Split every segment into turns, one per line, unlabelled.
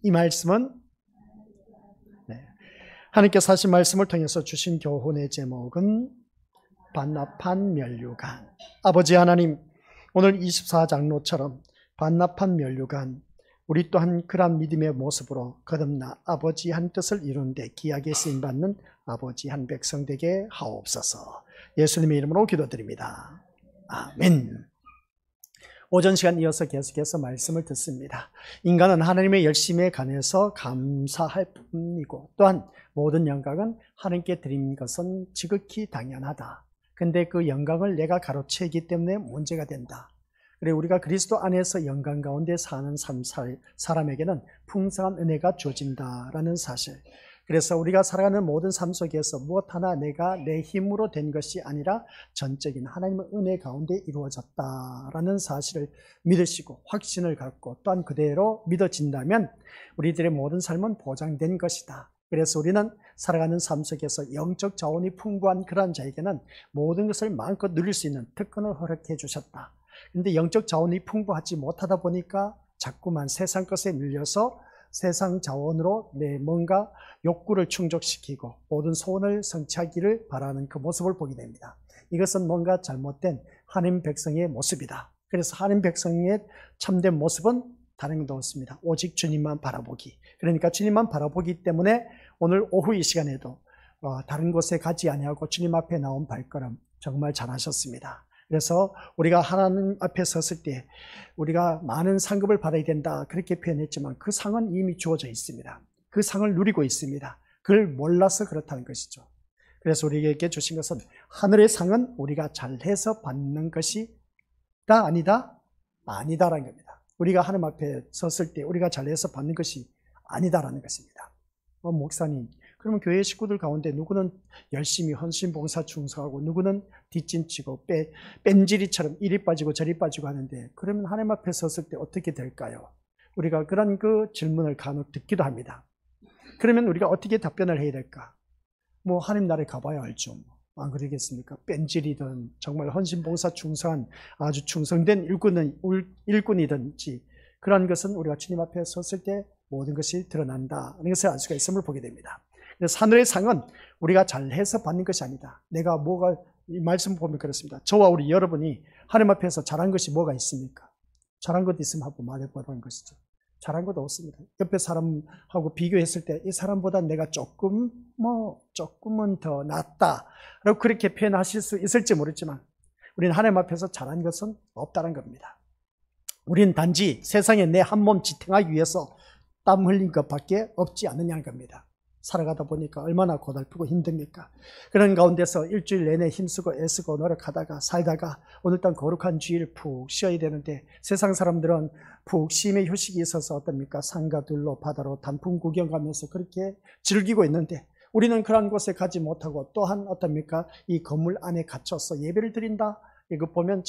이 말씀은 하나님께서 하신 말씀을 통해서 주신 교훈의 제목은 반납한 면류관. 아버지 하나님, 오늘 24장로처럼 반납한 면류관, 우리 또한 그러한 믿음의 모습으로 거듭나 아버지 한 뜻을 이루는데 귀하게 쓰임받는 아버지 한 백성 되게 하옵소서. 예수님의 이름으로 기도드립니다. 아멘. 오전 시간 이어서 계속해서 말씀을 듣습니다. 인간은 하나님의 열심에 관해서 감사할 뿐이고 또한 모든 영광은 하나님께 드린 것은 지극히 당연하다. 근데 그 영광을 내가 가로채기 때문에 문제가 된다. 그리고 우리가 그리스도 안에서 영광 가운데 사는 사람에게는 풍성한 은혜가 주어진다라는 사실. 그래서 우리가 살아가는 모든 삶 속에서 무엇 하나 내가 내 힘으로 된 것이 아니라 전적인 하나님의 은혜 가운데 이루어졌다라는 사실을 믿으시고 확신을 갖고 또한 그대로 믿어진다면 우리들의 모든 삶은 보장된 것이다. 그래서 우리는 살아가는 삶 속에서 영적 자원이 풍부한 그러한 자에게는 모든 것을 마음껏 누릴 수 있는 특권을 허락해 주셨다. 그런데 영적 자원이 풍부하지 못하다 보니까 자꾸만 세상 것에 밀려서 세상 자원으로 내 뭔가 욕구를 충족시키고 모든 소원을 성취하기를 바라는 그 모습을 보게 됩니다. 이것은 뭔가 잘못된 하나님 백성의 모습이다. 그래서 하나님 백성의 참된 모습은 다른 것도 없습니다. 오직 주님만 바라보기. 그러니까 주님만 바라보기 때문에 오늘 오후 이 시간에도 다른 곳에 가지 아니하고 주님 앞에 나온 발걸음 정말 잘하셨습니다. 그래서 우리가 하나님 앞에 섰을 때 우리가 많은 상급을 받아야 된다 그렇게 표현했지만 그 상은 이미 주어져 있습니다. 그 상을 누리고 있습니다. 그걸 몰라서 그렇다는 것이죠. 그래서 우리에게 주신 것은 하늘의 상은 우리가 잘해서 받는 것이다 아니다? 아니다라는 겁니다. 우리가 하나님 앞에 섰을 때 우리가 잘해서 받는 것이 아니다라는 것입니다. 목사님, 그러면 교회 식구들 가운데 누구는 열심히 헌신 봉사 충성하고 누구는 뒷짐치고 뺀질이처럼 이리 빠지고 저리 빠지고 하는데 그러면 하나님 앞에 섰을 때 어떻게 될까요? 우리가 그런 그 질문을 간혹 듣기도 합니다. 그러면 우리가 어떻게 답변을 해야 될까? 뭐 하나님 나라에 가봐야 알죠. 안 그러겠습니까? 뺀질이든 정말 헌신 봉사 충성한 아주 충성된 일꾼이든지 그러한 것은 우리가 주님 앞에 섰을 때 모든 것이 드러난다는 것을 알 수가 있음을 보게 됩니다. 그래서 하늘의 상은 우리가 잘해서 받는 것이 아니다. 내가 뭐가, 이 말씀 보면 그렇습니다. 저와 우리 여러분이 하나님 앞에서 잘한 것이 뭐가 있습니까? 잘한 것 있으면 하고 말해보라는 것이죠. 잘한 것도 없습니다. 옆에 사람하고 비교했을 때 이 사람보다 내가 조금은 더 낫다 라고 그렇게 표현하실 수 있을지 모르지만 우리는 하나님 앞에서 잘한 것은 없다는 겁니다. 우리는 단지 세상에 내 한 몸 지탱하기 위해서 땀 흘린 것밖에 없지 않느냐는 겁니다. 살아가다 보니까 얼마나 고달프고 힘듭니까? 그런 가운데서 일주일 내내 힘쓰고 애쓰고 노력하다가 살다가 오늘따라 거룩한 주일 푹 쉬어야 되는데 세상 사람들은 푹 쉼의 휴식이 있어서 어떻습니까? 산과 들로 바다로 단풍 구경 가면서 그렇게 즐기고 있는데 우리는 그런 곳에 가지 못하고 또한 어떻습니까? 이 건물 안에 갇혀서 예배를 드린다? 이거 보면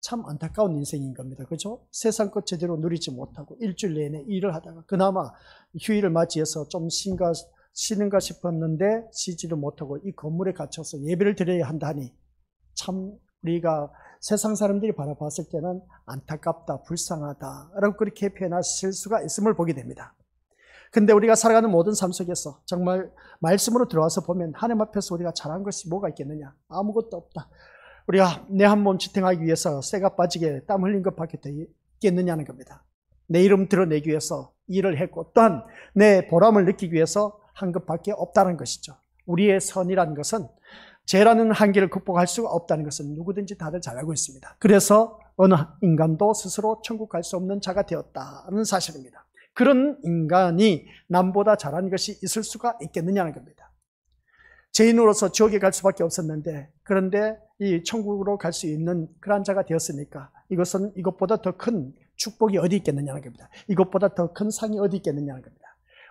참 안타까운 인생인 겁니다. 그죠? 세상 것 제대로 누리지 못하고 일주일 내내 일을 하다가 그나마 휴일을 맞이해서 좀 쉬는가 싶었는데 쉬지를 못하고 이 건물에 갇혀서 예배를 드려야 한다니 참 우리가 세상 사람들이 바라봤을 때는 안타깝다, 불쌍하다 라고 그렇게 표현하실 수가 있음을 보게 됩니다. 근데 우리가 살아가는 모든 삶 속에서 정말 말씀으로 들어와서 보면 하나님 앞에서 우리가 잘한 것이 뭐가 있겠느냐? 아무것도 없다. 우리가 내 한 몸 지탱하기 위해서 쇠가 빠지게 땀 흘린 것밖에 되겠느냐는 겁니다. 내 이름 드러내기 위해서 일을 했고 또한 내 보람을 느끼기 위해서 한 것밖에 없다는 것이죠. 우리의 선이라는 것은 죄라는 한계를 극복할 수가 없다는 것은 누구든지 다들 잘 알고 있습니다. 그래서 어느 인간도 스스로 천국 갈 수 없는 자가 되었다는 사실입니다. 그런 인간이 남보다 잘한 것이 있을 수가 있겠느냐는 겁니다. 죄인으로서 지옥에 갈 수밖에 없었는데 그런데 이 천국으로 갈 수 있는 그런 자가 되었으니까 이것은 이것보다 더 큰 축복이 어디 있겠느냐는 겁니다. 이것보다 더 큰 상이 어디 있겠느냐는 겁니다.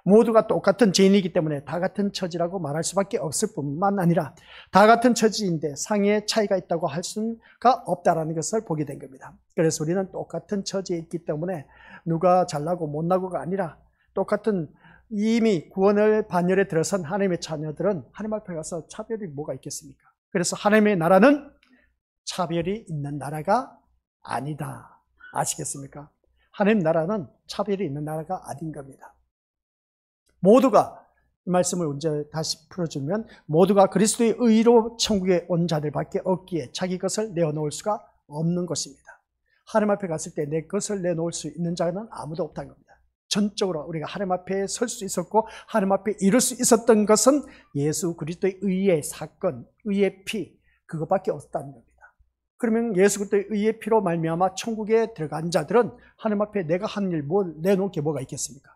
모두가 똑같은 죄인이기 때문에 다 같은 처지라고 말할 수밖에 없을 뿐만 아니라 다 같은 처지인데 상의 차이가 있다고 할 수가 없다는 것을 보게 된 겁니다. 그래서 우리는 똑같은 처지에 있기 때문에 누가 잘나고 못나고가 아니라 똑같은 이미 구원을 반열에 들어선 하나님의 자녀들은 하나님 앞에 가서 차별이 뭐가 있겠습니까? 그래서 하나님의 나라는 차별이 있는 나라가 아니다. 아시겠습니까? 하나님 나라는 차별이 있는 나라가 아닌 겁니다. 모두가, 이 말씀을 언제 다시 풀어주면, 모두가 그리스도의 의로 천국에 온 자들밖에 없기에 자기 것을 내어놓을 수가 없는 것입니다. 하나님 앞에 갔을 때 내 것을 내놓을 수 있는 자는 아무도 없다는 겁니다. 전적으로 우리가 하나님 앞에 설 수 있었고 하나님 앞에 이룰 수 있었던 것은 예수 그리스도의 의의 사건, 의의 피, 그것밖에 없다는 겁니다. 그러면 예수 그리스도의 의의 피로 말미암아 천국에 들어간 자들은 하나님 앞에 내가 한 일 뭘 내놓을 게 뭐가 있겠습니까?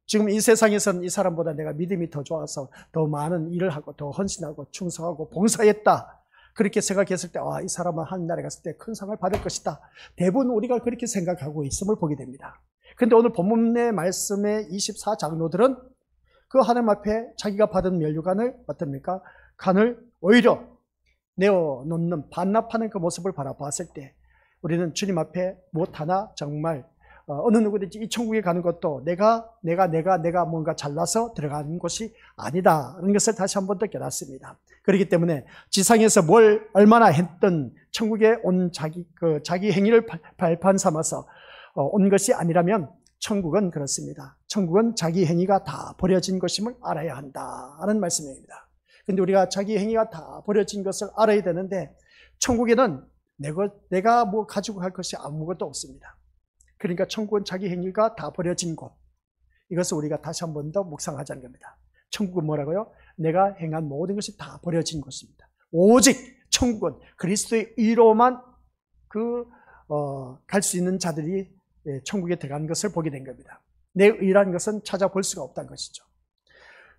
지금 이 세상에서는 이 사람보다 내가 믿음이 더 좋아서 더 많은 일을 하고 더 헌신하고 충성하고 봉사했다, 그렇게 생각했을 때 이 사람은 하늘나라에 갔을 때 큰 상을 받을 것이다. 대부분 우리가 그렇게 생각하고 있음을 보게 됩니다. 그런데 오늘 본문의 말씀의 24장로들은 그 하나님 앞에 자기가 받은 면류관을 어떻습니까? 간을 오히려 내어놓는, 반납하는 그 모습을 바라봤을 때 우리는 주님 앞에 무엇 하나 정말 어느 누구든지 이 천국에 가는 것도 내가 뭔가 잘나서 들어가는 것이 아니다라는 것을 다시 한 번 더 깨닫습니다. 그렇기 때문에 지상에서 뭘 얼마나 했던 천국에 온 자기 행위를 발판 삼아서 온 것이 아니라면 천국은 그렇습니다. 천국은 자기 행위가 다 버려진 것임을 알아야 한다는 말씀입니다. 그런데 우리가 자기 행위가 다 버려진 것을 알아야 되는데 천국에는 내가 뭐 가지고 갈 것이 아무것도 없습니다. 그러니까 천국은 자기 행위가 다 버려진 곳, 이것을 우리가 다시 한 번 더 묵상하자는 겁니다. 천국은 뭐라고요? 내가 행한 모든 것이 다 버려진 곳입니다. 오직 천국은 그리스도의 의로만 갈 수 있는 자들이 천국에 들어간 것을 보게 된 겁니다. 내 의라는 것은 찾아볼 수가 없다는 것이죠.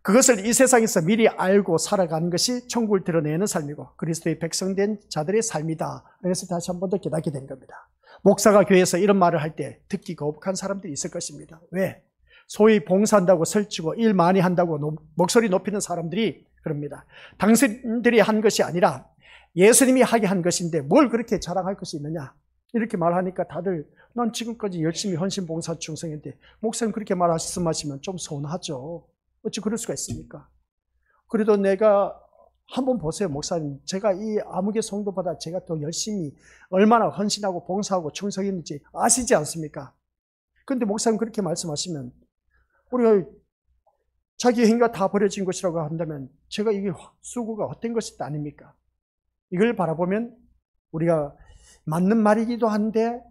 그것을 이 세상에서 미리 알고 살아가는 것이 천국을 드러내는 삶이고 그리스도의 백성된 자들의 삶이다. 그래서 다시 한 번 더 깨닫게 된 겁니다. 목사가 교회에서 이런 말을 할 때 듣기 거북한 사람들이 있을 것입니다. 왜? 소위 봉사한다고 설치고 일 많이 한다고 목소리 높이는 사람들이 그럽니다. 당신들이 한 것이 아니라 예수님이 하게 한 것인데 뭘 그렇게 자랑할 것이 있느냐, 이렇게 말하니까 다들 난 지금까지 열심히 헌신 봉사 충성했는데 목사님 그렇게 말씀하시면 좀 서운하죠. 어찌 그럴 수가 있습니까? 그래도 내가 한번 보세요. 목사님, 제가 이 아무개 성도보다 제가 더 열심히 얼마나 헌신하고 봉사하고 충성했는지 아시지 않습니까? 그런데 목사님 그렇게 말씀하시면 우리가 자기 행위가 다 버려진 것이라고 한다면 제가 이게 수고가 헛된 것이 아닙니까? 이걸 바라보면 우리가 맞는 말이기도 한데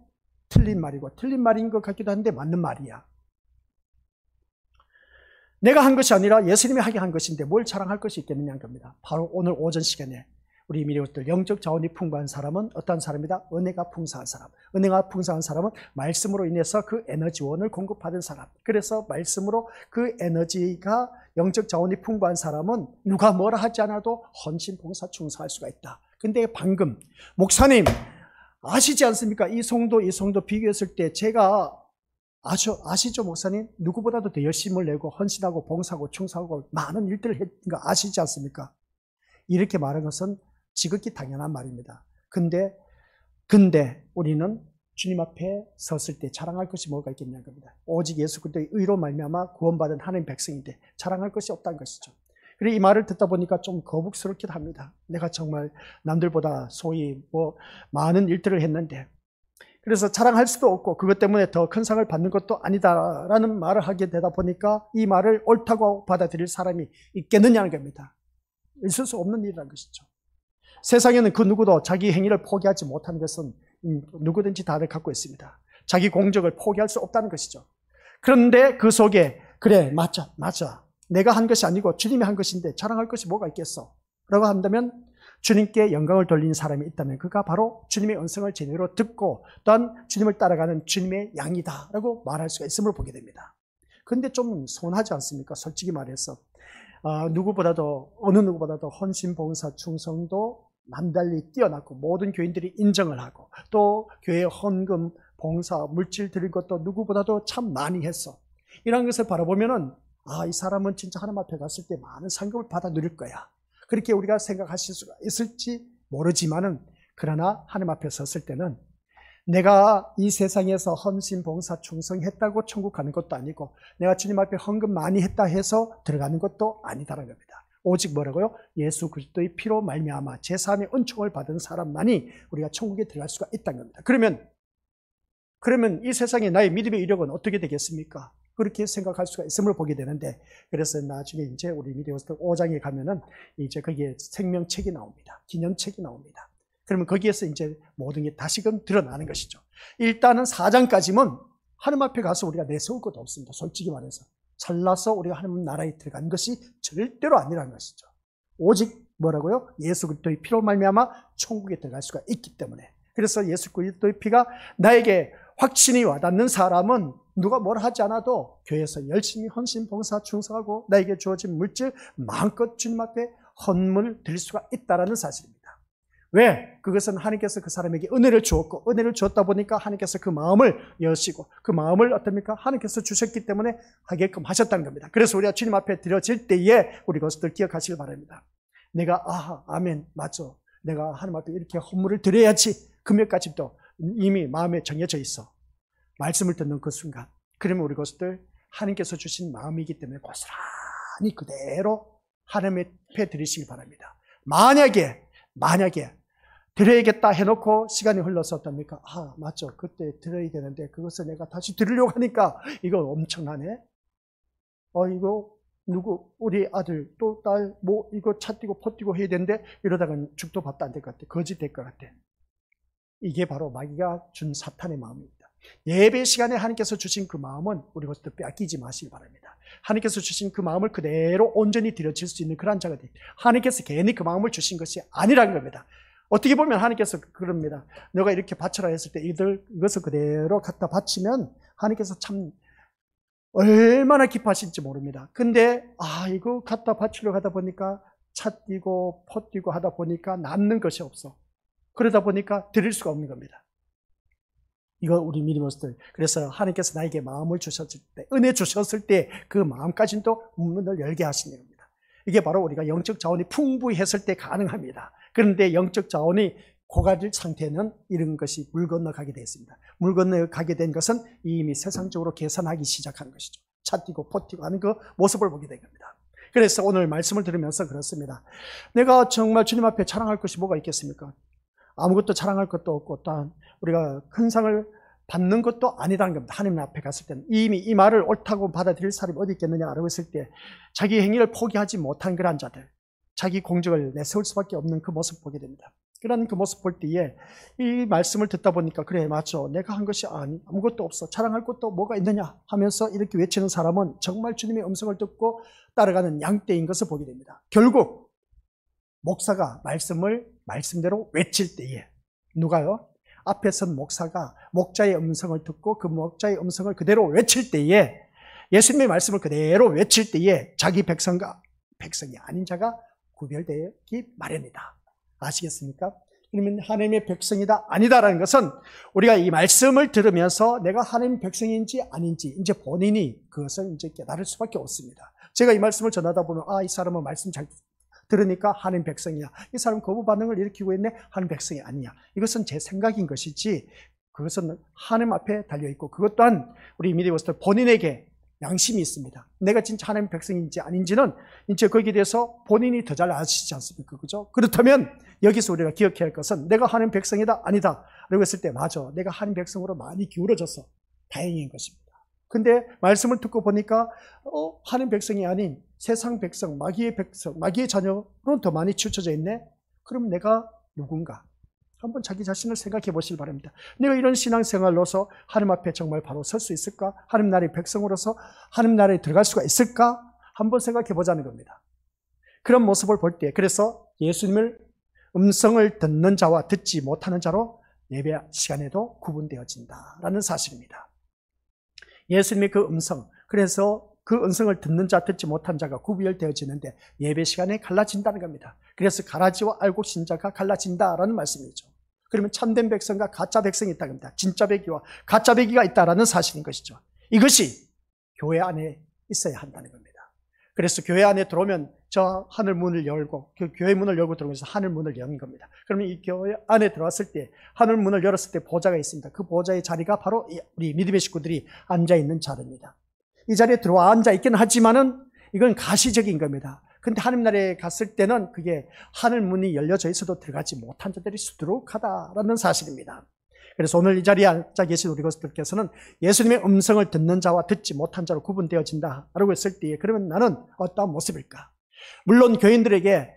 틀린 말이고 틀린 말인 것 같기도 한데 맞는 말이야. 내가 한 것이 아니라 예수님이 하게 한 것인데 뭘 자랑할 것이 있겠느냐는 겁니다. 바로 오늘 오전 시간에 우리 미래우들 영적 자원이 풍부한 사람은 어떤 사람이다? 은혜가 풍성한 사람. 은혜가 풍성한 사람은 말씀으로 인해서 그 에너지원을 공급받은 사람. 그래서 말씀으로 그 에너지가 영적 자원이 풍부한 사람은 누가 뭐라 하지 않아도 헌신, 봉사, 충성할 수가 있다. 근데 방금 목사님 아시지 않습니까? 이 성도 비교했을 때 제가 아시죠 목사님? 누구보다도 더 열심을 내고 헌신하고 봉사하고 충성하고 많은 일들을 했는 거 아시지 않습니까? 이렇게 말한 것은 지극히 당연한 말입니다. 근데 우리는 주님 앞에 섰을 때 자랑할 것이 뭐가 있겠냐는 겁니다. 오직 예수 그리스도의 의로 말미암아 구원받은 하나님 백성인데 자랑할 것이 없다는 것이죠. 그리고 이 말을 듣다 보니까 좀 거북스럽기도 합니다. 내가 정말 남들보다 소위 많은 일들을 했는데 그래서 자랑할 수도 없고 그것 때문에 더 큰 상을 받는 것도 아니다라는 말을 하게 되다 보니까 이 말을 옳다고 받아들일 사람이 있겠느냐는 겁니다. 있을 수 없는 일이라는 것이죠. 세상에는 그 누구도 자기 행위를 포기하지 못하는 것은 누구든지 다들 갖고 있습니다. 자기 공적을 포기할 수 없다는 것이죠. 그런데 그 속에 그래 맞아 내가 한 것이 아니고 주님이 한 것인데 자랑할 것이 뭐가 있겠어 라고 한다면 주님께 영광을 돌리는 사람이 있다면 그가 바로 주님의 음성을 제대로 듣고 또한 주님을 따라가는 주님의 양이다 라고 말할 수가 있음을 보게 됩니다. 그런데 좀 서운하지 않습니까? 솔직히 말해서 어느 누구보다도 헌신, 봉사, 충성도 남달리 뛰어났고 모든 교인들이 인정을 하고 또 교회 헌금, 봉사, 물질 드릴 것도 누구보다도 참 많이 했어. 이런 것을 바라보면은 이 사람은 진짜 하나님 앞에 갔을 때 많은 상급을 받아 누릴 거야. 그렇게 우리가 생각하실 수가 있을지 모르지만은 그러나 하나님 앞에 섰을 때는 내가 이 세상에서 헌신, 봉사, 충성했다고 천국 가는 것도 아니고 내가 주님 앞에 헌금 많이 했다 해서 들어가는 것도 아니다라는 겁니다. 오직 뭐라고요? 예수 그리스도의 피로 말미암아 제3의 은총을 받은 사람만이 우리가 천국에 들어갈 수가 있다는 겁니다. 그러면 그러면 이 세상에 나의 믿음의 이력은 어떻게 되겠습니까? 그렇게 생각할 수가 있음을 보게 되는데, 그래서 나중에 이제 우리 미디어스터 5장에 가면은 이제 거기에 생명책이 나옵니다. 기념책이 나옵니다. 그러면 거기에서 이제 모든 게 다시금 드러나는 것이죠. 일단은 4장까지는 하나님 앞에 가서 우리가 내세울 것도 없습니다. 솔직히 말해서. 잘나서 우리가 하나님 나라에 들어간 것이 절대로 아니라는 것이죠. 오직 뭐라고요? 예수 그리스도의 피로 말미암아 천국에 들어갈 수가 있기 때문에. 그래서 예수 그리스도의 피가 나에게 확신이 와닿는 사람은 누가 뭘 하지 않아도 교회에서 열심히 헌신, 봉사, 충성하고 나에게 주어진 물질 마음껏 주님 앞에 헌물을 드릴 수가 있다는 사실입니다. 왜? 그것은 하나님께서 그 사람에게 은혜를 주었고, 은혜를 주었다 보니까 하나님께서 그 마음을 여시고, 그 마음을 어떻습니까? 하나님께서 주셨기 때문에 하게끔 하셨다는 겁니다. 그래서 우리가 주님 앞에 드려질 때에 우리 그것을 기억하시길 바랍니다. 내가 아멘, 맞죠. 내가 하나님 앞에 이렇게 헌물을 드려야지. 금요일까지도 이미 마음에 정해져 있어. 말씀을 듣는 그 순간. 그러면 우리 것들 하나님께서 주신 마음이기 때문에 고스란히 그대로 하나님 앞에 드리시길 바랍니다. 만약에 드려야겠다 해놓고 시간이 흘러서 어떻습니까? 맞죠. 그때 드려야 되는데 그것을 내가 다시 드리려고 하니까 이거 엄청나네. 이거 누구 우리 아들 또 딸 뭐 이거 차 띄고 포 띄고 해야 되는데 이러다가는 죽도 밥도 안 될 것 같아. 거짓 될 것 같아. 이게 바로 마귀가 준 사탄의 마음입니다. 예배 시간에 하나님께서 주신 그 마음은 우리 것도 빼앗기지 마시기 바랍니다. 하나님께서 주신 그 마음을 그대로 온전히 드려질 수 있는 그런 자가 됩니다. 하나님께서 괜히 그 마음을 주신 것이 아니라는 겁니다. 어떻게 보면 하나님께서 그럽니다. 너가 이렇게 바쳐라 했을 때 이것을 그대로 갖다 바치면 하나님께서 참 얼마나 기뻐하실지 모릅니다. 근데 이거 갖다 바치려고 하다 보니까 차 띄고 포 띄고 하다 보니까 남는 것이 없어. 그러다 보니까 드릴 수가 없는 겁니다. 이거 우리 믿음으로서 그래서 하나님께서 나에게 마음을 주셨을 때, 은혜 주셨을 때 그 마음까지는 또 문을 열게 하시는 겁니다. 이게 바로 우리가 영적 자원이 풍부히 했을 때 가능합니다. 그런데 영적 자원이 고갈될 상태는 이런 것이 물 건너가게 되었습니다. 물 건너가게 된 것은 이미 세상적으로 계산하기 시작한 것이죠. 차 띄고 포 띄고 하는 그 모습을 보게 된 겁니다. 그래서 오늘 말씀을 들으면서 그렇습니다. 내가 정말 주님 앞에 자랑할 것이 뭐가 있겠습니까? 아무것도 자랑할 것도 없고 또한 우리가 큰 상을 받는 것도 아니라는 겁니다. 하나님 앞에 갔을 때는 이미 이 말을 옳다고 받아들일 사람이 어디 있겠느냐 알고 있을 때 자기 행위를 포기하지 못한 그런 자들, 자기 공적을 내세울 수밖에 없는 그 모습 보게 됩니다. 그런 그 모습 볼 때에 이 말씀을 듣다 보니까 그래 맞죠. 내가 한 것이 아무것도 없어. 자랑할 것도 뭐가 있느냐 하면서 이렇게 외치는 사람은 정말 주님의 음성을 듣고 따라가는 양떼인 것을 보게 됩니다. 결국 목사가 말씀을 말씀대로 외칠 때에 누가요? 앞에 선 목사가 목자의 음성을 듣고 그 목자의 음성을 그대로 외칠 때에 예수님의 말씀을 그대로 외칠 때에 자기 백성과 백성이 아닌 자가 구별되기 마련이다. 아시겠습니까? 그러면 하나님의 백성이다 아니다라는 것은 우리가 이 말씀을 들으면서 내가 하나님의 백성인지 아닌지 이제 본인이 그것을 이제 깨달을 수밖에 없습니다. 제가 이 말씀을 전하다 보면 이 사람은 말씀 잘 들으니까 하나님 백성이야. 이 사람 거부 반응을 일으키고 있네. 하나님 백성이 아니야. 이것은 제 생각인 것이지 그것은 하나님 앞에 달려있고 그것 또한 우리 미디어스터 본인에게 양심이 있습니다. 내가 진짜 하나님 백성인지 아닌지는 이제 거기에 대해서 본인이 더 잘 아시지 않습니까? 그죠? 그렇다면 여기서 우리가 기억해야 할 것은 내가 하나님 백성이다 아니다 라고 했을 때 맞아. 내가 하나님 백성으로 많이 기울어져서 다행인 것입니다. 근데 말씀을 듣고 보니까 하나님 백성이 아닌 세상 백성, 마귀의 백성, 마귀의 자녀로 더 많이 치우쳐져 있네. 그럼 내가 누군가? 한번 자기 자신을 생각해 보시기 바랍니다. 내가 이런 신앙생활로서 하나님 앞에 정말 바로 설 수 있을까? 하나님 나라의 백성으로서 하나님 나라에 들어갈 수가 있을까? 한번 생각해 보자는 겁니다. 그런 모습을 볼 때 그래서 예수님을 음성을 듣는 자와 듣지 못하는 자로 예배 시간에도 구분되어진다라는 사실입니다. 예수님의 그 음성, 그래서 그 음성을 듣는 자, 듣지 못한 자가 구별되어지는데 예배 시간에 갈라진다는 겁니다. 그래서 가라지와 알곡 신자가 갈라진다라는 말씀이죠. 그러면 참된 백성과 가짜 백성이 있다는 겁니다. 진짜 백이와 가짜 백이가 있다라는 사실인 것이죠. 이것이 교회 안에 있어야 한다는 겁니다. 그래서 교회 안에 들어오면 저 하늘 문을 열고 그 교회 문을 열고 들어오면서 하늘 문을 여는 겁니다. 그러면 이 교회 안에 들어왔을 때 하늘 문을 열었을 때 보좌가 있습니다. 그 보좌의 자리가 바로 우리 믿음의 식구들이 앉아있는 자리입니다. 이 자리에 들어와 앉아있기는 하지만은 이건 가시적인 겁니다. 근데 하나님 나라에 갔을 때는 그게 하늘 문이 열려져 있어도 들어가지 못한 자들이 수두룩하다라는 사실입니다. 그래서 오늘 이 자리에 앉아 계신 우리 것들께서는 예수님의 음성을 듣는 자와 듣지 못한 자로 구분되어진다라고 했을 때에 그러면 나는 어떠한 모습일까? 물론 교인들에게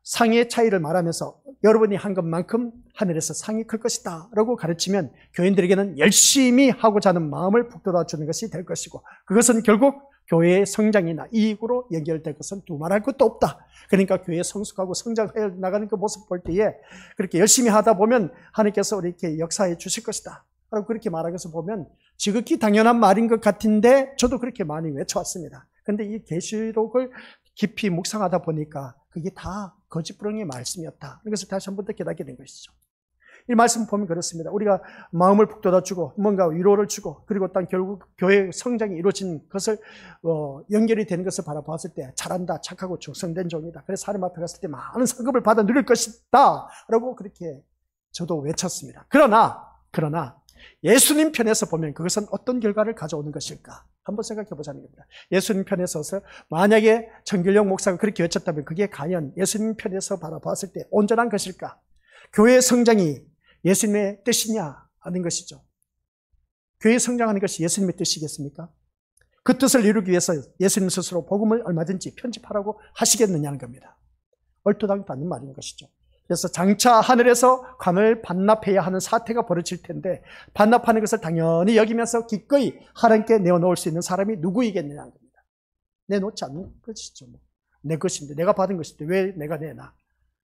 상의 차이를 말하면서 여러분이 한 것만큼 하늘에서 상이 클 것이다 라고 가르치면 교인들에게는 열심히 하고자 하는 마음을 북돋아 주는 것이 될 것이고, 그것은 결국 교회의 성장이나 이익으로 연결될 것은 두말할 것도 없다. 그러니까 교회 성숙하고 성장해 나가는 그 모습 볼 때에 그렇게 열심히 하다 보면 하나님께서 우리에게 역사해 주실 것이다 라고 그렇게 말한 것을 보면 지극히 당연한 말인 것 같은데 저도 그렇게 많이 외쳐왔습니다. 그런데 이 계시록을 깊이 묵상하다 보니까 그게 다 거짓부렁이의 말씀이었다. 이것을 다시 한 번 더 깨닫게 된 것이죠. 이 말씀 보면 그렇습니다. 우리가 마음을 북돋아주고 뭔가 위로를 주고 그리고 또 결국 교회의 성장이 이루어진 것을 연결이 되는 것을 바라보았을 때 잘한다, 착하고 충성된 종이다. 그래서 하나님 앞에 갔을 때 많은 상급을 받아 누릴 것이다 라고 그렇게 저도 외쳤습니다. 그러나 예수님 편에서 보면 그것은 어떤 결과를 가져오는 것일까? 한번 생각해 보자는 겁니다. 예수님 편에 서서 만약에 정길용 목사가 그렇게 외쳤다면 그게 과연 예수님 편에서 바라봤을 때 온전한 것일까? 교회의 성장이 예수님의 뜻이냐 하는 것이죠. 교회 성장하는 것이 예수님의 뜻이겠습니까? 그 뜻을 이루기 위해서 예수님 스스로 복음을 얼마든지 편집하라고 하시겠느냐는 겁니다. 얼토당토 않는 말인 것이죠. 그래서 장차 하늘에서 관을 반납해야 하는 사태가 벌어질 텐데 반납하는 것을 당연히 여기면서 기꺼이 하나님께 내어놓을 수 있는 사람이 누구이겠느냐는 겁니다. 내놓지 않는 것이죠. 내 것인데, 내가 받은 것인데 왜 내가 내나?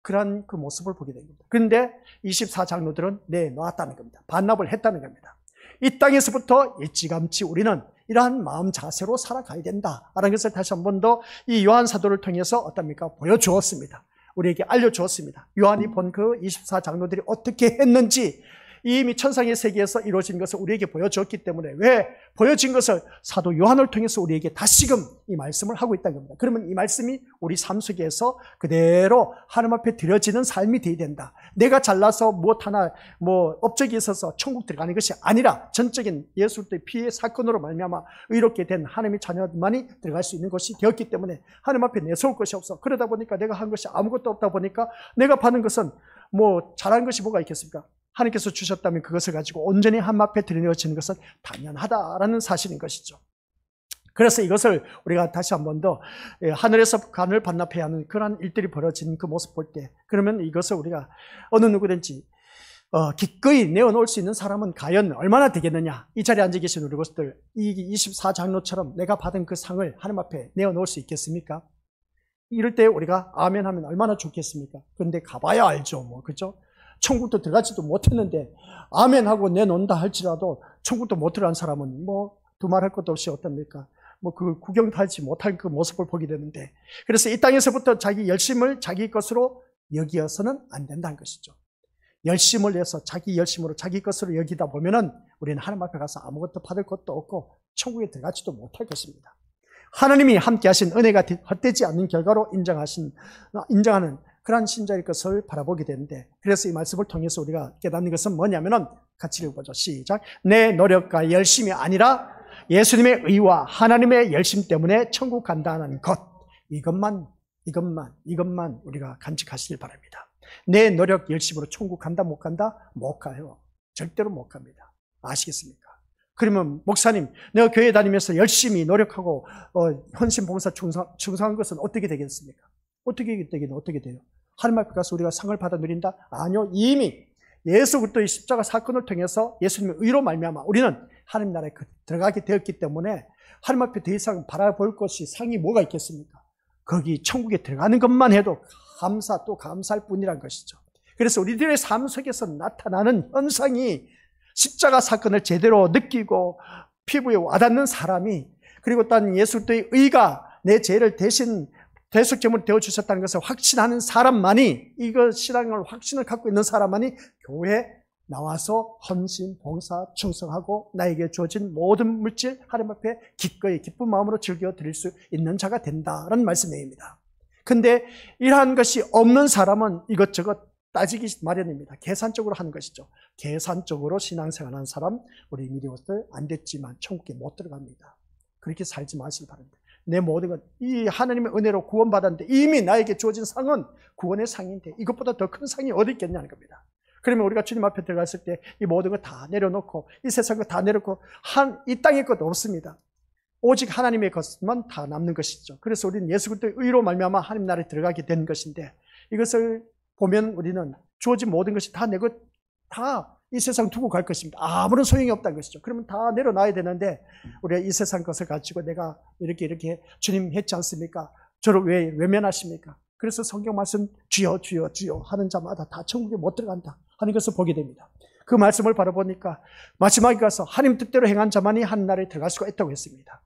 그런 그 모습을 보게 된 겁니다. 그런데 24장로들은 내놓았다는 겁니다. 반납을 했다는 겁니다. 이 땅에서부터 일찌감치 우리는 이러한 마음 자세로 살아가야 된다라는 것을 다시 한 번 더 이 요한 사도를 통해서 어떻습니까? 보여주었습니다. 우리에게 알려주었습니다. 요한이 본 그 24장로들이 어떻게 했는지 이미 천상의 세계에서 이루어진 것을 우리에게 보여주었기 때문에 왜 보여진 것을 사도 요한을 통해서 우리에게 다시금 이 말씀을 하고 있다는 겁니다. 그러면 이 말씀이 우리 삶 속에서 그대로 하나님 앞에 드려지는 삶이 되어야 된다. 내가 잘나서 무엇 하나 업적이 있어서 천국 들어가는 것이 아니라 전적인 예수 그리스도의 피의 사건으로 말미암아 의롭게 된 하나님의 자녀만이 들어갈 수 있는 것이 되었기 때문에 하나님 앞에 내세울 것이 없어. 그러다 보니까 내가 한 것이 아무것도 없다 보니까 내가 받은 것은 잘한 것이 뭐가 있겠습니까? 하나님께서 주셨다면 그것을 가지고 온전히 하나님 앞에 드려지는 것은 당연하다라는 사실인 것이죠. 그래서 이것을 우리가 다시 한 번 더 하늘에서 관을 반납해야 하는 그러한 일들이 벌어진 그 모습 볼 때, 그러면 이것을 우리가 어느 누구든지 기꺼이 내어놓을 수 있는 사람은 과연 얼마나 되겠느냐? 이 자리에 앉아 계신 우리 것들, 이 24장로처럼 내가 받은 그 상을 하나님 앞에 내어놓을 수 있겠습니까? 이럴 때 우리가 아멘 하면 얼마나 좋겠습니까? 그런데 가봐야 알죠. 그죠? 천국도 들어가지도 못했는데 아멘 하고 내놓는다 할지라도 천국도 못 들어간 사람은 두말할 것도 없이 어떻습니까? 그 구경도 하지 못할 그 모습을 보게 되는데, 그래서 이 땅에서부터 자기 열심을 자기 것으로 여기어서는 안 된다는 것이죠. 열심을 해서 자기 열심으로 자기 것으로 여기다 보면은 우리는 하나님 앞에 가서 아무것도 받을 것도 없고 천국에 들어가지도 못할 것입니다. 하나님이 함께 하신 은혜가 헛되지 않는 결과로 인정하는 그러한 신자일 것을 바라보게 되는데, 그래서 이 말씀을 통해서 우리가 깨닫는 것은 뭐냐면은 같이 읽어보죠. 시작. 내 노력과 열심이 아니라 예수님의 의와 하나님의 열심 때문에 천국 간다는 것, 이것만 우리가 간직하시길 바랍니다. 내 노력 열심으로 천국 간다 못 간다? 못 가요. 절대로 못 갑니다. 아시겠습니까? 그러면 목사님, 내가 교회 다니면서 열심히 노력하고 헌신 봉사 충성한 것은 어떻게 되겠습니까? 어떻게 돼요? 하나님 앞에 가서 우리가 상을 받아 누린다? 아니요. 이미 예수 그리스도의 십자가 사건을 통해서 예수님의 의로 말미암아 우리는 하나님 나라에 들어가게 되었기 때문에 하나님 앞에 더 이상 바라볼 것이 상이 뭐가 있겠습니까? 거기 천국에 들어가는 것만 해도 감사할 뿐이란 것이죠. 그래서 우리들의 삶 속에서 나타나는 현상이 십자가 사건을 제대로 느끼고 피부에 와닿는 사람이, 그리고 또 예수 그리스도의 의가 내 죄를 대신 대속제물이 되어주셨다는 것을 확신하는 사람만이, 이거 신앙을 확신을 갖고 있는 사람만이 교회에 나와서 헌신, 봉사, 충성하고 나에게 주어진 모든 물질 하나님 앞에 기꺼이 기쁜 마음으로 즐겨 드릴 수 있는 자가 된다라는 말씀입니다. 근데 이러한 것이 없는 사람은 이것저것 따지기 마련입니다. 계산적으로 하는 것이죠. 계산적으로 신앙생활하는 사람, 우리 미리 것들 안 됐지만 천국에 못 들어갑니다. 그렇게 살지 마시기 바랍니다. 내 모든 것, 이 하나님의 은혜로 구원받았는데 이미 나에게 주어진 상은 구원의 상인데 이것보다 더 큰 상이 어디 있겠냐는 겁니다. 그러면 우리가 주님 앞에 들어갔을 때 이 모든 거 다 내려놓고 이 세상 거 다 내려놓고 이 땅의 것 없습니다. 오직 하나님의 것만 다 남는 것이죠. 그래서 우리는 예수 그리스도의 의로 말미암아 하나님 나라에 들어가게 된 것인데, 이것을 보면 우리는 주어진 모든 것이 다 내 것, 다 이 세상 두고 갈 것입니다. 아무런 소용이 없다는 것이죠. 그러면 다 내려놔야 되는데, 우리가 이 세상 것을 가지고 내가 이렇게 주님 했지 않습니까? 저를 왜 외면하십니까? 그래서 성경 말씀 주여 주여 주여 하는 자마다 다 천국에 못 들어간다 하는 것을 보게 됩니다. 그 말씀을 바라보니까 마지막에 가서 하나님 뜻대로 행한 자만이 하늘나라에 들어갈 수가 있다고 했습니다.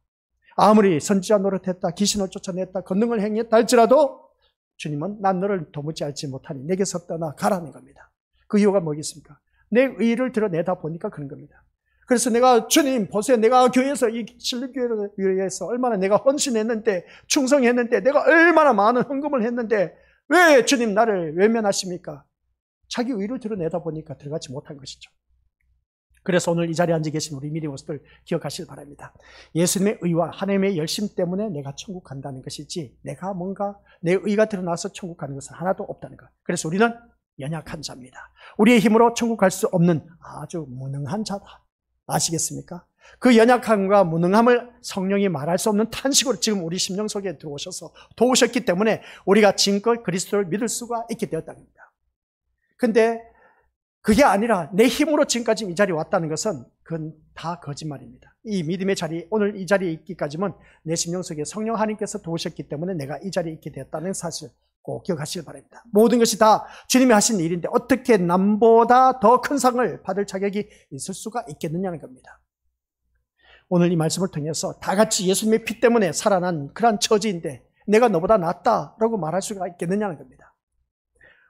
아무리 선지자 노릇했다, 귀신을 쫓아냈다, 권능을 행했다 할지라도 주님은 난 너를 도무지 알지 못하니 내게서 떠나 가라는 겁니다. 그 이유가 뭐겠습니까? 내 의를 드러내다 보니까 그런 겁니다. 그래서 내가 주님 보세요, 내가 교회에서 이 신림교회를 위해서 얼마나 내가 헌신했는데, 충성했는데, 내가 얼마나 많은 헌금을 했는데 왜 주님 나를 외면하십니까? 자기 의를 드러내다 보니까 들어가지 못한 것이죠. 그래서 오늘 이 자리에 앉아 계신 우리 믿음원수들 기억하시길 바랍니다. 예수님의 의와 하나님의 열심 때문에 내가 천국 간다는 것이지, 내가 뭔가 내 의가 드러나서 천국 가는 것은 하나도 없다는 것. 그래서 우리는 연약한 자입니다. 우리의 힘으로 천국 갈 수 없는 아주 무능한 자다. 아시겠습니까? 그 연약함과 무능함을 성령이 말할 수 없는 탄식으로 지금 우리 심령 속에 들어오셔서 도우셨기 때문에 우리가 지금껏 그리스도를 믿을 수가 있게 되었다는 겁니다. 근데 그게 아니라 내 힘으로 지금까지 이 자리에 왔다는 것은 그건 다 거짓말입니다. 이 믿음의 자리, 오늘 이 자리에 있기까지는 내 심령 속에 성령 하나님께서 도우셨기 때문에 내가 이 자리에 있게 되었다는 사실 꼭 기억하시길 바랍니다. 모든 것이 다 주님이 하신 일인데 어떻게 남보다 더 큰 상을 받을 자격이 있을 수가 있겠느냐는 겁니다. 오늘 이 말씀을 통해서 다 같이 예수님의 피 때문에 살아난 그런 처지인데 내가 너보다 낫다라고 말할 수가 있겠느냐는 겁니다.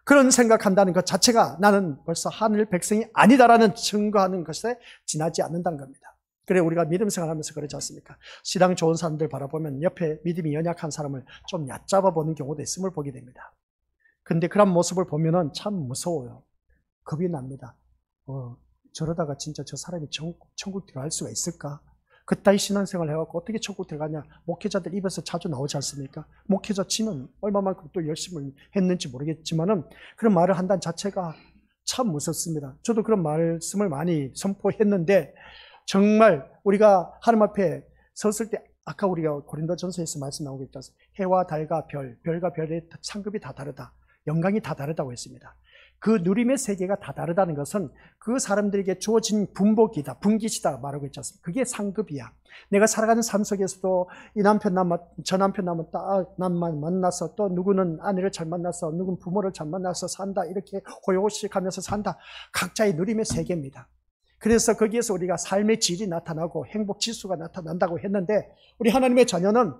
그런 생각한다는 것 자체가 나는 벌써 하늘 백성이 아니다라는 증거하는 것에 지나지 않는다는 겁니다. 그래 우리가 믿음 생활하면서 그러지 않습니까? 신앙 좋은 사람들 바라보면 옆에 믿음이 연약한 사람을 좀 얕잡아 보는 경우도 있음을 보게 됩니다. 근데 그런 모습을 보면은 참 무서워요. 겁이 납니다. 저러다가 진짜 저 사람이 천국 들어갈 수가 있을까? 그따위 신앙생활을 해갖고 어떻게 천국 들어가냐? 목회자들 입에서 자주 나오지 않습니까? 목회자 치는 얼마만큼 또 열심을 했는지 모르겠지만은 그런 말을 한다는 자체가 참 무섭습니다. 저도 그런 말씀을 많이 선포했는데 정말 우리가 하나님 앞에 섰을 때 아까 우리가 고린도전서에서 말씀 나오고 있지 않습니까? 해와 달과 별과 별의 상급이 다 다르다. 영광이 다 다르다고 했습니다. 그 누림의 세계가 다 다르다는 것은 그 사람들에게 주어진 분복이다, 분깃이다 말하고 있지 않습니까? 그게 상급이야. 내가 살아가는 삶 속에서도 이 남편 저 남편 남만 만나서 또 누구는 아내를 잘 만나서 누구는 부모를 잘 만나서 산다, 이렇게 호요호식 하면서 산다. 각자의 누림의 세계입니다. 그래서 거기에서 우리가 삶의 질이 나타나고 행복 지수가 나타난다고 했는데 우리 하나님의 자녀는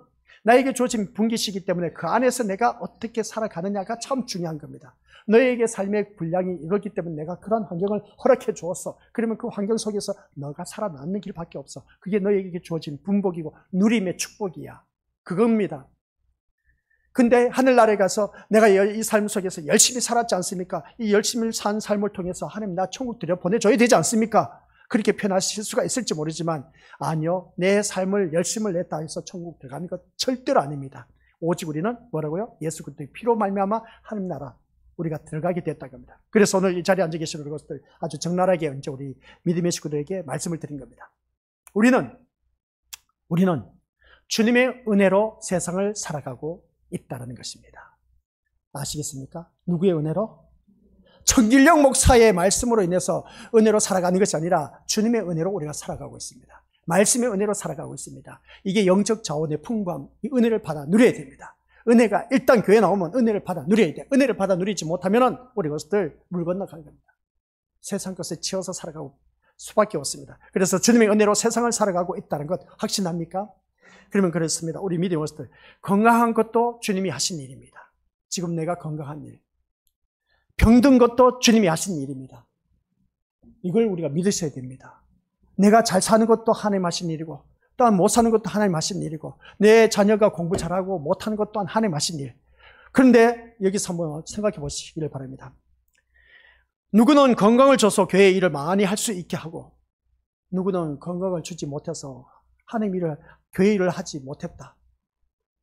나에게 주어진 분깃이기 때문에 그 안에서 내가 어떻게 살아가느냐가 참 중요한 겁니다. 너에게 삶의 분량이 이렇기 때문에 내가 그런 환경을 허락해 주었어. 그러면 그 환경 속에서 너가 살아남는 길밖에 없어. 그게 너에게 주어진 분복이고 누림의 축복이야. 그겁니다. 근데 하늘나라에 가서 내가 이 삶 속에서 열심히 살았지 않습니까? 이 열심히 산 삶을 통해서 하나님 나 천국 들여보내줘야 되지 않습니까? 그렇게 표현하실 수가 있을지 모르지만 아니요, 내 삶을 열심을 냈다 해서 천국 들어가는 것 절대로 아닙니다. 오직 우리는 뭐라고요? 예수 그리스도의 피로 말미암아 하나님 나라 우리가 들어가게 됐다는 겁니다. 그래서 오늘 이 자리에 앉아 계시는 것들 아주 적나라하게 이제 우리 믿음의 식구들에게 말씀을 드린 겁니다. 우리는 주님의 은혜로 세상을 살아가고 있다는 것입니다. 아시겠습니까? 누구의 은혜로? 천길령 목사의 말씀으로 인해서 은혜로 살아가는 것이 아니라 주님의 은혜로 우리가 살아가고 있습니다. 말씀의 은혜로 살아가고 있습니다. 이게 영적 자원의 풍부함, 이 은혜를 받아 누려야 됩니다. 은혜가 일단 교회 나오면 은혜를 받아 누려야 돼. 은혜를 받아 누리지 못하면은 우리 것들 물 건너가는 겁니다. 세상 것에 치여서 살아가고 수밖에 없습니다. 그래서 주님의 은혜로 세상을 살아가고 있다는 것 확신합니까? 그러면 그렇습니다. 우리 믿음의 것들 건강한 것도 주님이 하신 일입니다. 지금 내가 건강한 일, 병든 것도 주님이 하신 일입니다. 이걸 우리가 믿으셔야 됩니다. 내가 잘 사는 것도 하나님 하신 일이고 또한 못 사는 것도 하나님 하신 일이고 내 자녀가 공부 잘하고 못하는 것 또한 하나님 하신 일. 그런데 여기서 한번 생각해 보시기를 바랍니다. 누구는 건강을 줘서 교회 일을 많이 할 수 있게 하고 누구는 건강을 주지 못해서 하나님 일을, 교회 일을 하지 못했다.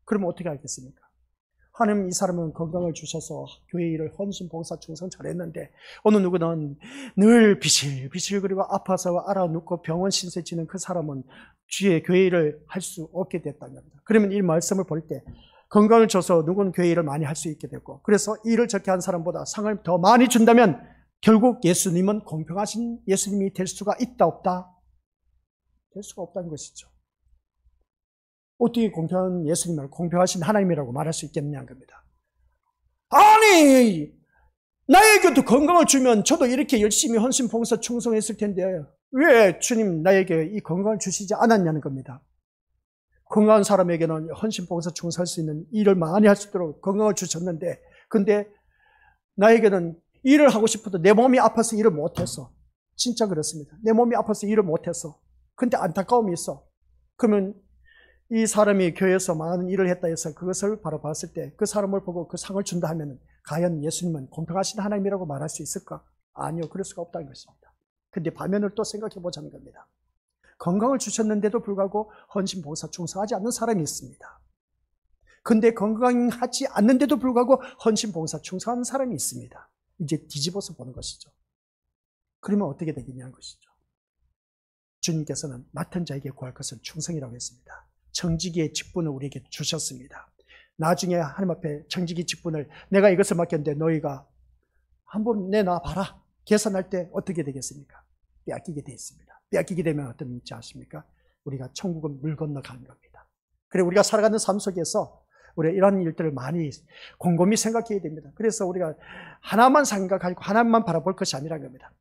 그러면 어떻게 하겠습니까? 하나님 이 사람은 건강을 주셔서 교회 일을 헌신, 봉사, 충성 잘했는데 어느 누구는 늘 비실비실거리고 아파서 알아눕고 병원 신세 지는 그 사람은 주의 교회 일을 할 수 없게 됐다는 겁니다. 그러면 이 말씀을 볼 때 건강을 줘서 누구는 교회 일을 많이 할 수 있게 됐고, 그래서 일을 적게 한 사람보다 상을 더 많이 준다면 결국 예수님은 공평하신 예수님이 될 수가 있다 없다? 될 수가 없다는 것이죠. 어떻게 공평한 예수님을 공평하신 하나님이라고 말할 수 있겠느냐는 겁니다. 아니, 나에게도 건강을 주면 저도 이렇게 열심히 헌신, 봉사, 충성했을 텐데 왜 주님 나에게 이 건강을 주시지 않았냐는 겁니다. 건강한 사람에게는 헌신, 봉사, 충성할 수 있는 일을 많이 할 수 있도록 건강을 주셨는데, 근데 나에게는 일을 하고 싶어도 내 몸이 아파서 일을 못했어. 진짜 그렇습니다. 내 몸이 아파서 일을 못했어. 근데 안타까움이 있어. 그러면 이 사람이 교회에서 많은 일을 했다 해서 그것을 바로 봤을 때 그 사람을 보고 그 상을 준다 하면 과연 예수님은 공평하신 하나님이라고 말할 수 있을까? 아니요, 그럴 수가 없다는 것입니다. 근데 반면을 또 생각해 보자는 겁니다. 건강을 주셨는데도 불구하고 헌신, 봉사, 충성하지 않는 사람이 있습니다. 근데 건강하지 않는데도 불구하고 헌신, 봉사, 충성하는 사람이 있습니다. 이제 뒤집어서 보는 것이죠. 그러면 어떻게 되겠냐는 것이죠. 주님께서는 맡은 자에게 구할 것은 충성이라고 했습니다. 청지기의 직분을 우리에게 주셨습니다. 나중에 하나님 앞에 청지기 직분을 내가 이것을 맡겼는데 너희가 한번 내놔봐라. 계산할 때 어떻게 되겠습니까? 빼앗기게 되어 있습니다. 빼앗기게 되면 어떤 일인지 아십니까? 우리가 천국은 물 건너가는 겁니다. 그래, 우리가 살아가는 삶 속에서 우리가 이런 일들을 많이 곰곰이 생각해야 됩니다. 그래서 우리가 하나만 생각하고 하나만 바라볼 것이 아니라는 겁니다.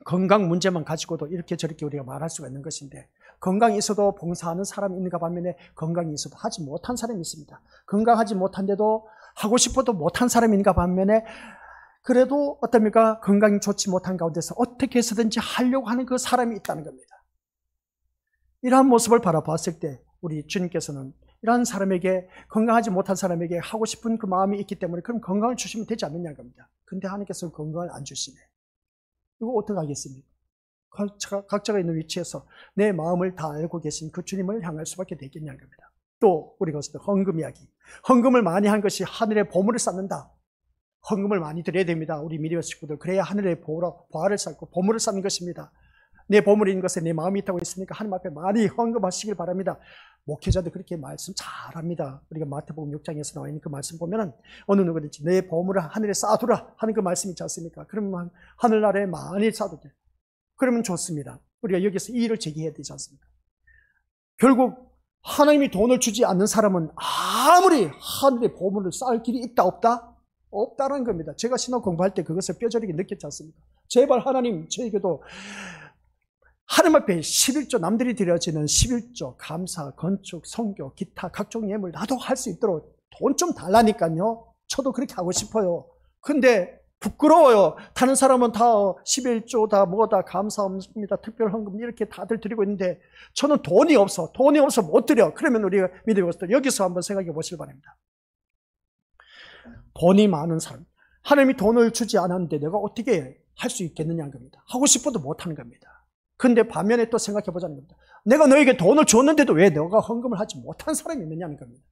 건강 문제만 가지고도 이렇게 저렇게 우리가 말할 수가 있는 것인데, 건강이 있어도 봉사하는 사람이 있는가 반면에 건강이 있어도 하지 못한 사람이 있습니다. 건강하지 못한데도 하고 싶어도 못한 사람이 있는가 반면에 그래도 어떻습니까? 건강이 좋지 못한 가운데서 어떻게 해서든지 하려고 하는 그 사람이 있다는 겁니다. 이러한 모습을 바라봤을 때 우리 주님께서는 이러한 사람에게, 건강하지 못한 사람에게 하고 싶은 그 마음이 있기 때문에 그럼 건강을 주시면 되지 않느냐는 겁니다. 근데 하나님께서는 건강을 안 주시네. 이거 어떻게 하겠습니까? 각자가 있는 위치에서 내 마음을 다 알고 계신 그 주님을 향할 수밖에 되겠냐는 겁니다. 또 우리가 헌금 이야기. 헌금을 많이 한 것이 하늘의 보물을 쌓는다. 헌금을 많이 드려야 됩니다. 우리 미디어 식구들. 그래야 하늘의 보화를 쌓고 보물을 쌓는 것입니다. 내 보물인 것에 내 마음이 있다고 했으니까 하나님 앞에 많이 헌금하시길 바랍니다. 목회자도 그렇게 말씀 잘합니다. 우리가 마태복음 6장에서 나와 있는 그 말씀 보면은 어느 누구든지 내 보물을 하늘에 쌓아두라 하는 그 말씀이 있지 않습니까? 그러면 하늘나라에 많이 쌓아도 돼. 그러면 좋습니다. 우리가 여기서 이 일을 제기해야 되지 않습니까? 결국 하나님이 돈을 주지 않는 사람은 아무리 하늘의 보물을 쌓을 길이 있다 없다? 없다는 겁니다. 제가 신학 공부할 때 그것을 뼈저리게 느꼈지 않습니까? 제발 하나님 저에게도 하나님 앞에 11조, 남들이 드려지는 11조, 감사, 건축, 선교, 기타 각종 예물 나도 할 수 있도록 돈 좀 달라니까요. 저도 그렇게 하고 싶어요. 근데 부끄러워요. 다른 사람은 다 11조 다 뭐다 감사합니다. 특별헌금 이렇게 다들 드리고 있는데 저는 돈이 없어 못 드려. 그러면 우리가 믿음의 것들 여기서 한번 생각해 보시기 바랍니다. 돈이 많은 사람, 하나님이 돈을 주지 않았는데 내가 어떻게 할 수 있겠느냐는 겁니다. 하고 싶어도 못하는 겁니다. 근데 반면에 또 생각해 보자는 겁니다. 내가 너에게 돈을 줬는데도 왜 너가 헌금을 하지 못한 사람이 있느냐는 겁니다.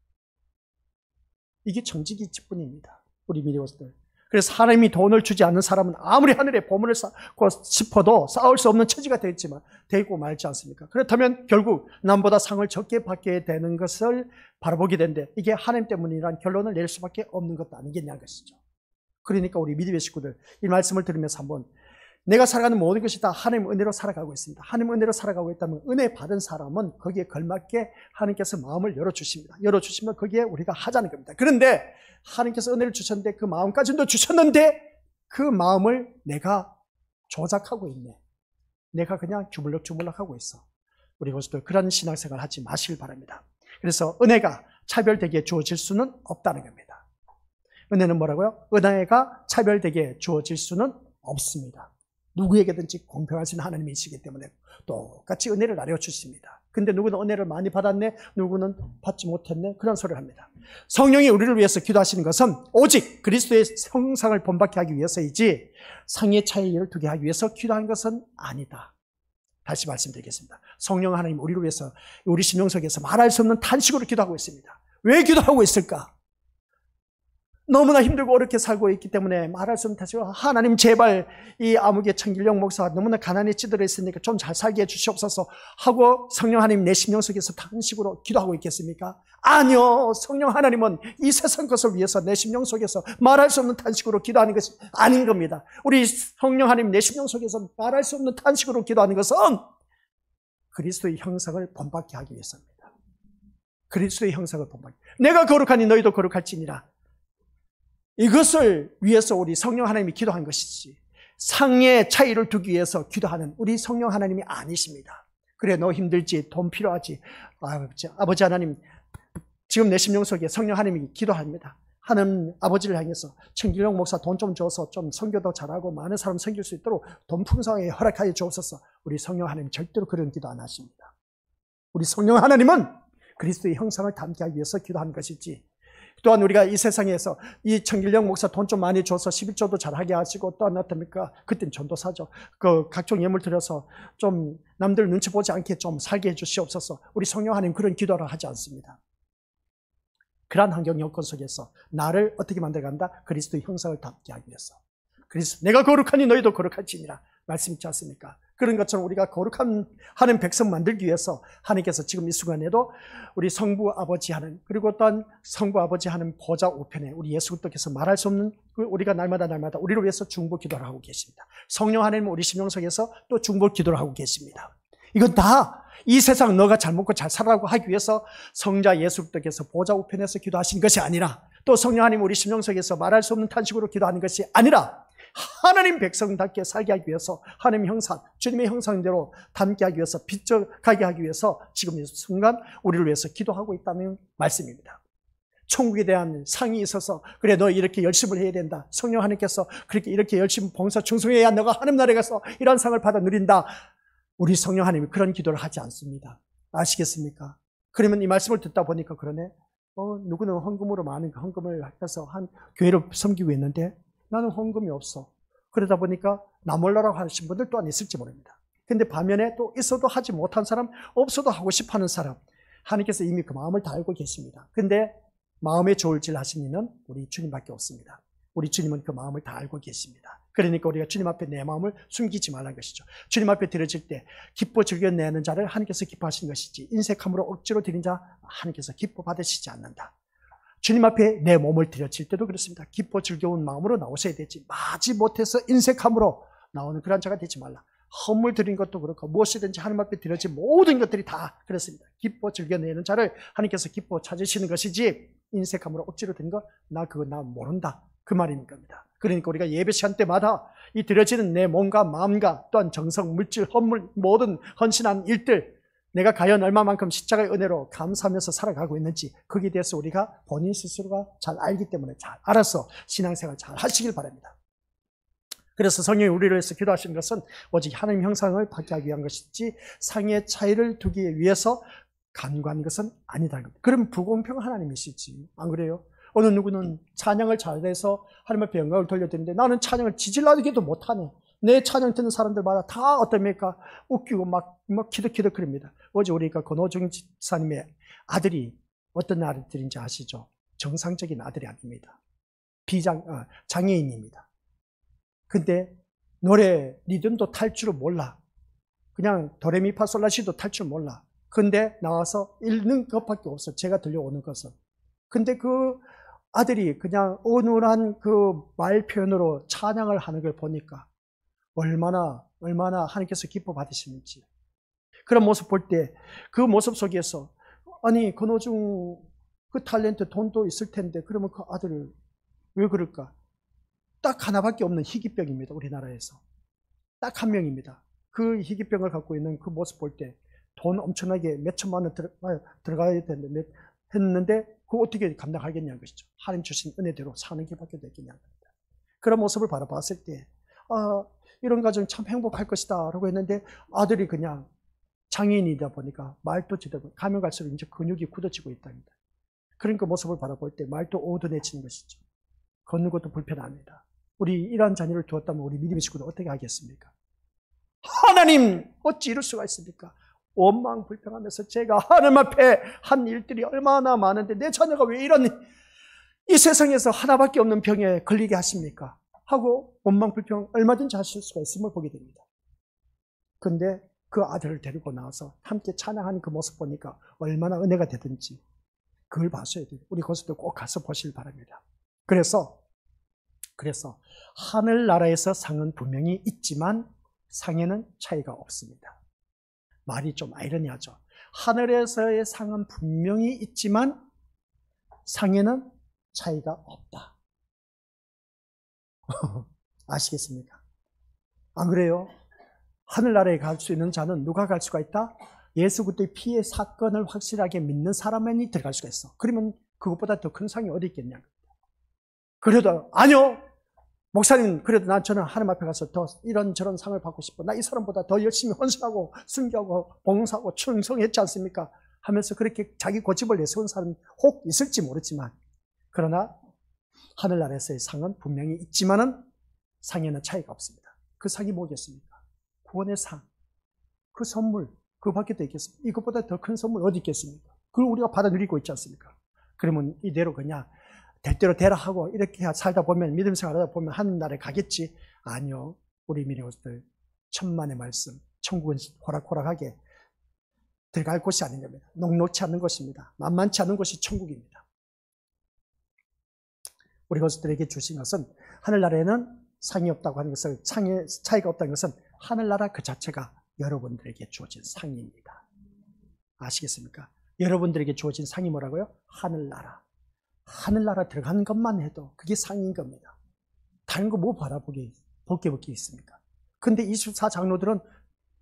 이게 청지기 직분입니다. 우리 미디어들. 그래서 하나님이 돈을 주지 않는 사람은 아무리 하늘에 보물을 쌓고 싶어도 쌓을 수 없는 처지가 되고 말지 않습니까? 그렇다면 결국 남보다 상을 적게 받게 되는 것을 바라보게 되는데 이게 하나님 때문이라는 결론을 낼 수밖에 없는 것도 아니겠냐는 것이죠. 그러니까 우리 미디어 식구들 이 말씀을 들으면서 한번 내가 살아가는 모든 것이 다 하나님 은혜로 살아가고 있습니다. 하나님 은혜로 살아가고 있다면 은혜 받은 사람은 거기에 걸맞게 하나님께서 마음을 열어주십니다. 열어주시면 거기에 우리가 하자는 겁니다. 그런데 하나님께서 은혜를 주셨는데 그 마음까지도 주셨는데 그 마음을 내가 조작하고 있네. 내가 그냥 주물럭주물럭 하고 있어. 우리 것도 그런 신앙생활 하지 마시길 바랍니다. 그래서 은혜가 차별되게 주어질 수는 없다는 겁니다. 은혜는 뭐라고요? 은혜가 차별되게 주어질 수는 없습니다. 누구에게든지 공평하신 하나님이시기 때문에 똑같이 은혜를 나눠주십니다. 근데 누구는 은혜를 많이 받았네, 누구는 받지 못했네, 그런 소리를 합니다. 성령이 우리를 위해서 기도하시는 것은 오직 그리스도의 형상을 본받게 하기 위해서이지 상의 차이를 두게 하기 위해서 기도하는 것은 아니다. 다시 말씀드리겠습니다. 성령 하나님 우리를 위해서 우리 심령 속에서 말할 수 없는 탄식으로 기도하고 있습니다. 왜 기도하고 있을까? 너무나 힘들고 어렵게 살고 있기 때문에 말할 수 없는 탓이고, 하나님 제발 이 아무개 청길영 목사가 너무나 가난에 찌들어 있으니까 좀 잘 살게 해주시옵소서 하고 성령 하나님 내 심령 속에서 탄식으로 기도하고 있겠습니까? 아니요. 성령 하나님은 이 세상 것을 위해서 내 심령 속에서 말할 수 없는 탄식으로 기도하는 것이 아닌 겁니다. 우리 성령 하나님 내 심령 속에서 말할 수 없는 탄식으로 기도하는 것은 그리스도의 형상을 본받게 하기 위해서입니다. 그리스도의 형상을 본받게. 내가 거룩하니 너희도 거룩할지니라. 이것을 위해서 우리 성령 하나님이 기도한 것이지, 상의 차이를 두기 위해서 기도하는 우리 성령 하나님이 아니십니다. 그래, 너 힘들지, 돈 필요하지, 아버지 하나님, 지금 내 심령 속에 성령 하나님이 기도합니다. 하나님 아버지를 향해서 청길영 목사 돈 좀 줘서 좀 선교도 잘하고 많은 사람 섬길 수 있도록 돈 풍성하게 허락하여 주옵소서. 우리 성령 하나님 절대로 그런 기도 안 하십니다. 우리 성령 하나님은 그리스도의 형상을 담게 하기 위해서 기도하는 것이지, 또한 우리가 이 세상에서 이 청길영 목사 돈 좀 많이 줘서 11조도 잘하게 하시고, 또한 어떻습니까? 그땐 전도사죠. 그 각종 예물 드려서 좀 남들 눈치 보지 않게 좀 살게 해주시옵소서. 우리 성령 하나님 그런 기도를 하지 않습니다. 그러한 환경 여건 속에서 나를 어떻게 만들어간다? 그리스도의 형상을 담게 하기 위해서. 그리스도, 내가 거룩하니 너희도 거룩할지니라 말씀 있지 않습니까? 그런 것처럼 우리가 거룩한 하는 백성 만들기 위해서 하나님께서 지금 이 순간에도 우리 성부 아버지 하는, 그리고 또한 성부 아버지 하는 보좌 우편에 우리 예수 그리스도께서 말할 수 없는, 우리가 날마다 우리를 위해서 중보 기도를 하고 계십니다. 성령 하나님은 우리 심령 속에서 또 중보 기도를 하고 계십니다. 이건 다 이 세상 너가 잘 먹고 잘 살라고 하기 위해서 성자 예수 그리스도께서 보좌 우편에서 기도하신 것이 아니라, 또 성령 하나님 우리 심령 속에서 말할 수 없는 탄식으로 기도하는 것이 아니라, 하나님 백성답게 살게 하기 위해서 하나님 형상, 주님의 형상대로 담게 하기 위해서, 비춰가게 하기 위해서 지금 이 순간 우리를 위해서 기도하고 있다는 말씀입니다. 천국에 대한 상이 있어서, 그래 너 이렇게 열심을 해야 된다, 성령 하나님께서 그렇게 이렇게 열심히 봉사 충성해야 너가 하나님 나라에 가서 이런 상을 받아 누린다, 우리 성령 하나님이 그런 기도를 하지 않습니다. 아시겠습니까? 그러면 이 말씀을 듣다 보니까 그러네, 누구는 헌금으로 많은 헌금을 해서 한 교회를 섬기고 있는데 나는 헌금이 없어. 그러다 보니까 나 몰라라고 하신 분들 또한 있을지 모릅니다. 근데 반면에 또 있어도 하지 못한 사람, 없어도 하고 싶어 하는 사람, 하나님께서 이미 그 마음을 다 알고 계십니다. 근데 마음에 좋을 질 하신 이는 우리 주님밖에 없습니다. 우리 주님은 그 마음을 다 알고 계십니다. 그러니까 우리가 주님 앞에 내 마음을 숨기지 말라는 것이죠. 주님 앞에 드려질 때 기뻐 즐겨내는 자를 하나님께서 기뻐하시는 것이지, 인색함으로 억지로 드린 자 하나님께서 기뻐 받으시지 않는다. 주님 앞에 내 몸을 드려질 때도 그렇습니다. 기뻐 즐거운 마음으로 나오셔야 되지, 마지 못해서 인색함으로 나오는 그런 자가 되지 말라. 헌물 드린 것도 그렇고 무엇이든지 하나님 앞에 드려진 모든 것들이 다 그렇습니다. 기뻐 즐겨내는 자를 하나님께서 기뻐 찾으시는 것이지, 인색함으로 억지로 드린 거 나 그거 나 모른다, 그 말인 겁니다. 그러니까 우리가 예배 시간 때마다 이 드려지는 내 몸과 마음과 또한 정성, 물질, 헌물, 모든 헌신한 일들, 내가 과연 얼마만큼 십자가의 은혜로 감사하면서 살아가고 있는지, 거기에 대해서 우리가 본인 스스로가 잘 알기 때문에 잘 알아서 신앙생활 잘 하시길 바랍니다. 그래서 성령이 우리를 위해서 기도하시는 것은 오직 하나님 형상을 받게 하기 위한 것이지 상의 차이를 두기 위해서 간구하는 것은 아니다. 그럼 불공평 하나님이시지, 안 그래요? 어느 누구는 찬양을 잘해서 하나님 앞에 영광을 돌려드리는데 나는 찬양을 지질나기도 못하네. 내 찬양 듣는 사람들마다 다 어떻습니까? 웃기고 막 키득키득거립니다. 어제 우리가 권호중 집사님의 아들이 어떤 아들인지 아시죠? 정상적인 아들이 아닙니다. 장애인입니다. 근데 노래 리듬도 탈 줄을 몰라. 그냥 도레미파솔라시도 탈 줄 몰라. 근데 나와서 읽는 것밖에 없어, 제가 들려오는 것은. 근데 그 아들이 그냥 어눌한 그 말 표현으로 찬양을 하는 걸 보니까 얼마나 하나님께서 기뻐 받으시는지, 그런 모습 볼 때 그 모습 속에서, 아니 권호중 그 탤런트 돈도 있을 텐데 그러면 그 아들을 왜 그럴까? 딱 하나밖에 없는 희귀병입니다. 우리나라에서 딱 한 명입니다. 그 희귀병을 갖고 있는 그 모습 볼 때 돈 엄청나게 몇 천만 원 들어가야 되는데 했는데 그거 어떻게 감당하겠냐는 것이죠. 하나님 주신 은혜대로 사는 길밖에 되겠냐는 겁니다. 그런 모습을 바라봤을 때 이런 가정 참 행복할 것이다 라고 했는데, 아들이 그냥 장애인이다 보니까 말도 제대로, 가면 갈수록 이제 근육이 굳어지고 있답니다. 그런 그 모습을 바라볼 때 말도 오둔해지는 것이죠. 걷는 것도 불편합니다. 우리 이러한 자녀를 두었다면 우리 믿음의 식구들 어떻게 하겠습니까? 하나님 어찌 이럴 수가 있습니까? 원망불평하면서 제가 하나님 앞에 한 일들이 얼마나 많은데 내 자녀가 왜 이런 이 세상에서 하나밖에 없는 병에 걸리게 하십니까? 하고 원망 불평 얼마든지 하실 수가 있음을 보게 됩니다. 그런데 그 아들을 데리고 나와서 함께 찬양하는 그 모습 보니까 얼마나 은혜가 되든지 그걸 봐셔야 돼요. 우리 그것도 꼭 가서 보시길 바랍니다. 그래서 하늘나라에서 상은 분명히 있지만 상에는 차이가 없습니다. 말이 좀 아이러니하죠. 하늘에서의 상은 분명히 있지만 상에는 차이가 없다. 아시겠습니까? 안 그래요? 하늘나라에 갈 수 있는 자는 누가 갈 수가 있다? 예수 그리스도의 피의 사건을 확실하게 믿는 사람만이 들어갈 수가 있어. 그러면 그것보다 더 큰 상이 어디 있겠냐? 그래도 아니요. 목사님, 그래도 저는 하나님 앞에 가서 더 이런저런 상을 받고 싶어. 나 이 사람보다 더 열심히 헌신하고 순교하고 봉사하고 충성했지 않습니까? 하면서 그렇게 자기 고집을 내세운 사람이 혹 있을지 모르지만, 그러나 하늘나라에서의 상은 분명히 있지만은 상에는 차이가 없습니다. 그 상이 뭐겠습니까? 구원의 상, 그 선물, 그밖에 더 있겠습니까? 이것보다 더 큰 선물 어디 있겠습니까? 그걸 우리가 받아 누리고 있지 않습니까? 그러면 이대로 그냥 될 대로 되라 하고 이렇게 살다 보면, 믿음 생활하다 보면 하늘나라에 가겠지? 아니요. 우리 미래오스들 천만의 말씀, 천국은 호락호락하게 들어갈 곳이 아닌 겁니다. 녹록치 않는 것입니다. 만만치 않은 것이 천국입니다. 우리 것들에게 주신 것은, 하늘나라에는 상이 없다고 하는 것을, 상의 차이가 없다는 것은 하늘나라 그 자체가 여러분들에게 주어진 상입니다. 아시겠습니까? 여러분들에게 주어진 상이 뭐라고요? 하늘나라. 하늘나라 들어가는 것만 해도 그게 상인 겁니다. 다른 거 뭐 바라보게, 볼 게 있습니까? 근데 24장로들은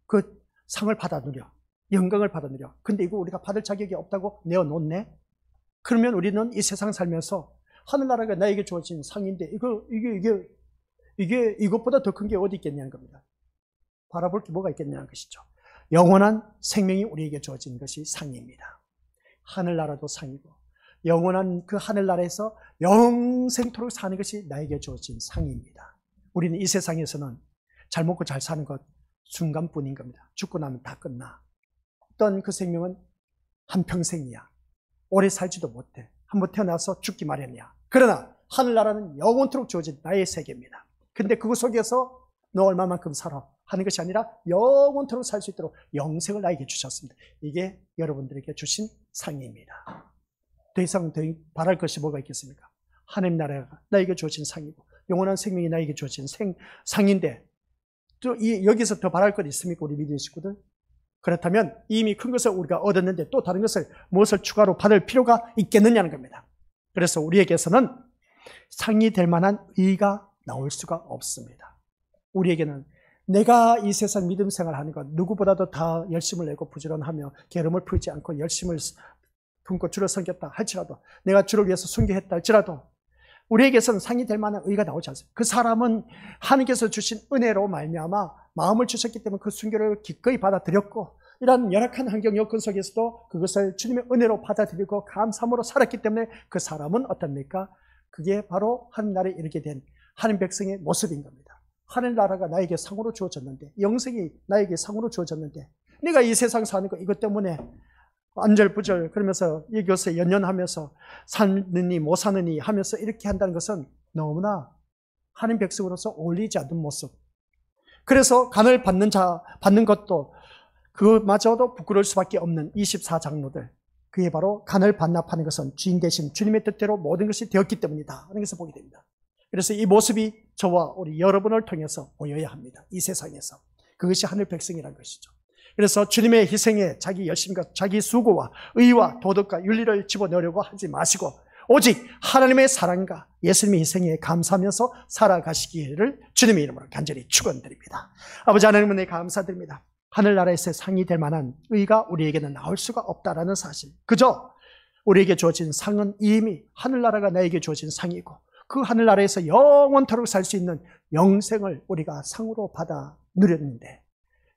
그 상을 받아 누려. 영광을 받아 누려. 근데 이거 우리가 받을 자격이 없다고 내어놓네? 그러면 우리는 이 세상 살면서 하늘나라가 나에게 주어진 상인데, 이것보다 더 큰 게 어디 있겠냐는 겁니다. 바라볼 게 뭐가 있겠냐는 것이죠. 영원한 생명이 우리에게 주어진 것이 상입니다. 하늘나라도 상이고, 영원한 그 하늘나라에서 영생토록 사는 것이 나에게 주어진 상입니다. 우리는 이 세상에서는 잘 먹고 잘 사는 것 순간뿐인 겁니다. 죽고 나면 다 끝나. 어떤 그 생명은 한평생이야. 오래 살지도 못해. 한번 태어나서 죽기 마련이야. 그러나 하늘나라는 영원토록 주어진 나의 세계입니다. 근데 그거 속에서 너 얼마만큼 살아 하는 것이 아니라 영원토록 살 수 있도록 영생을 나에게 주셨습니다. 이게 여러분들에게 주신 상입니다. 더 이상 더 바랄 것이 뭐가 있겠습니까? 하나님 나라가 나에게 주어진 상이고, 영원한 생명이 나에게 주어진 상인데, 또 여기서 더 바랄 것 있습니까? 우리 믿음의 식구들? 그렇다면 이미 큰 것을 우리가 얻었는데 또 다른 것을 무엇을 추가로 받을 필요가 있겠느냐는 겁니다. 그래서 우리에게서는 상이 될 만한 의가 나올 수가 없습니다. 우리에게는 내가 이 세상 믿음 생활하는 것 누구보다도 다 열심을 내고 부지런하며 게으름을 풀지 않고 열심을 품고 주를 섬겼다 할지라도, 내가 주를 위해서 순교했다 할지라도 우리에게서는 상이 될 만한 의가 나오지 않습니다. 그 사람은 하나님께서 주신 은혜로 말미암아 마음을 주셨기 때문에 그 순교를 기꺼이 받아들였고, 이런 열악한 환경 여건 속에서도 그것을 주님의 은혜로 받아들이고 감사함으로 살았기 때문에 그 사람은 어떻습니까? 그게 바로 하늘나라에 이르게 된 하나님 백성의 모습인 겁니다. 하늘나라가 나에게 상으로 주어졌는데, 영생이 나에게 상으로 주어졌는데, 내가 이 세상 사는 거 이것 때문에 안절부절 그러면서 이것에 연연하면서 사느니 못 사느니 하면서 이렇게 한다는 것은 너무나 하나님 백성으로서 어울리지 않는 모습. 그래서 간을 받는 것도 그마저도 부끄러울 수밖에 없는 24장로들. 그게 바로 간을 반납하는 것은 주인 대신 주님의 뜻대로 모든 것이 되었기 때문이다 하는 것을 보게 됩니다. 그래서 이 모습이 저와 우리 여러분을 통해서 보여야 합니다. 이 세상에서. 그것이 하늘 백성이라는 것이죠. 그래서 주님의 희생에 자기 열심과 자기 수고와 의와 도덕과 윤리를 집어넣으려고 하지 마시고, 오직 하나님의 사랑과 예수님의 희생에 감사하면서 살아가시기를 주님의 이름으로 간절히 축원드립니다. 아버지 하나님 은혜 감사드립니다. 하늘나라에서 상이 될 만한 의가 우리에게는 나올 수가 없다라는 사실, 그저 우리에게 주어진 상은 이미 하늘나라가 나에게 주어진 상이고, 그 하늘나라에서 영원토록 살 수 있는 영생을 우리가 상으로 받아 누렸는데,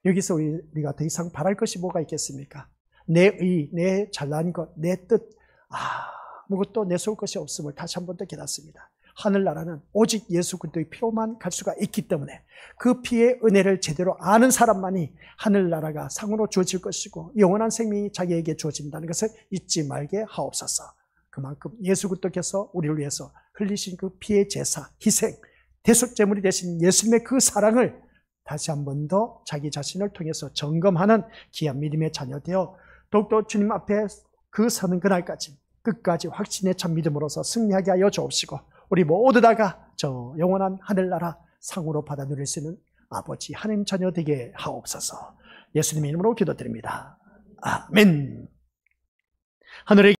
여기서 우리가 더 이상 바랄 것이 뭐가 있겠습니까? 내 의, 내 잘난 것, 내 뜻, 아무것도 내세울 것이 없음을 다시 한 번 더 깨닫습니다. 하늘나라는 오직 예수 그리스도의 피로만 갈 수가 있기 때문에 그 피의 은혜를 제대로 아는 사람만이 하늘나라가 상으로 주어질 것이고 영원한 생명이 자기에게 주어진다는 것을 잊지 말게 하옵소서. 그만큼 예수 그리스도께서 우리를 위해서 흘리신 그 피의 제사, 희생, 대속제물이 되신 예수님의 그 사랑을 다시 한 번 더 자기 자신을 통해서 점검하는 귀한 믿음의 자녀 되어 더욱더 주님 앞에 그 서는 그날까지 끝까지 확신에 찬 믿음으로서 승리하게 하여 주옵시고 우리 모두 다가 저 영원한 하늘나라 상으로 받아 누릴 수 있는 아버지 하나님 자녀 되게 하옵소서. 예수님의 이름으로 기도드립니다. 아멘. 하늘의